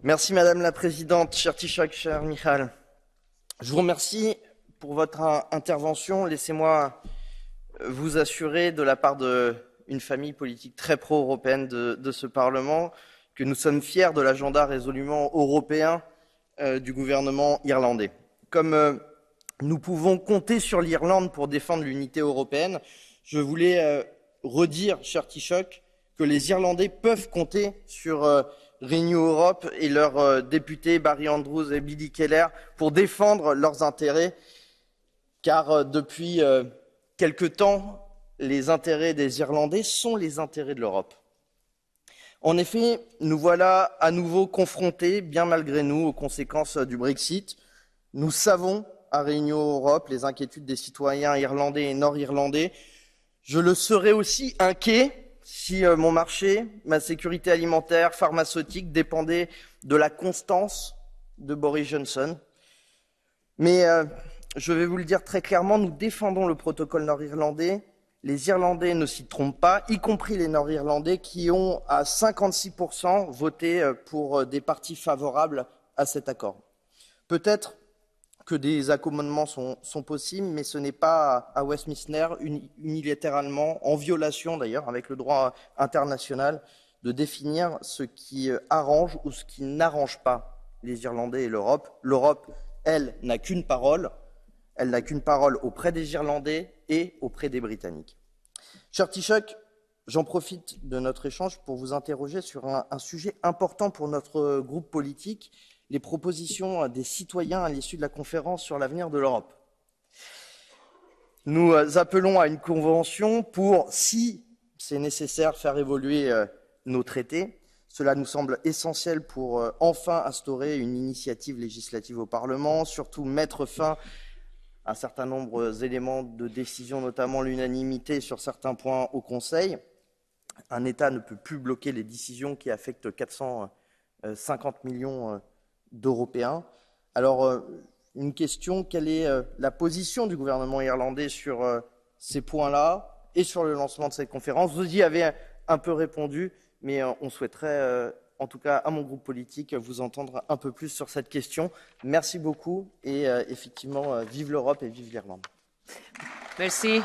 Merci Madame la Présidente, cher Taoiseach, cher Michal. Je vous remercie pour votre intervention. Laissez-moi vous assurer de la part d'une famille politique très pro-européenne de ce Parlement que nous sommes fiers de l'agenda résolument européen du gouvernement irlandais. Comme nous pouvons compter sur l'Irlande pour défendre l'unité européenne, je voulais redire, cher Taoiseach, que les Irlandais peuvent compter sur Renew Europe et leurs députés Barry Andrews et Billy Keller pour défendre leurs intérêts, car depuis quelque temps, les intérêts des Irlandais sont les intérêts de l'Europe. En effet, nous voilà à nouveau confrontés, bien malgré nous, aux conséquences du Brexit. Nous savons, à Renew Europe, les inquiétudes des citoyens irlandais et nord-irlandais. Je le serais aussi inquiet si mon marché, ma sécurité alimentaire, pharmaceutique dépendaient de la constance de Boris Johnson. Mais je vais vous le dire très clairement, nous défendons le protocole nord-irlandais. Les Irlandais ne s'y trompent pas, y compris les Nord-Irlandais qui ont à 56% voté pour des partis favorables à cet accord. Peut-être que des accommodements sont possibles, mais ce n'est pas à Westminster, unilatéralement, en violation d'ailleurs avec le droit international, de définir ce qui arrange ou ce qui n'arrange pas les Irlandais et l'Europe. L'Europe, elle, n'a qu'une parole. Elle n'a qu'une parole auprès des Irlandais et auprès des Britanniques. Cher Taoiseach, j'en profite de notre échange pour vous interroger sur un sujet important pour notre groupe politique, les propositions des citoyens à l'issue de la conférence sur l'avenir de l'Europe. Nous appelons à une convention pour, si c'est nécessaire, faire évoluer nos traités. Cela nous semble essentiel pour enfin instaurer une initiative législative au Parlement, surtout mettre fin à un certain nombre d'éléments de décision, notamment l'unanimité sur certains points au Conseil. Un État ne peut plus bloquer les décisions qui affectent 450 millions d'Européens. Alors, une question, quelle est la position du gouvernement irlandais sur ces points-là et sur le lancement de cette conférence? Vous y avez un peu répondu, mais on souhaiterait, en tout cas à mon groupe politique, vous entendre un peu plus sur cette question. Merci beaucoup et effectivement, vive l'Europe et vive l'Irlande. Merci.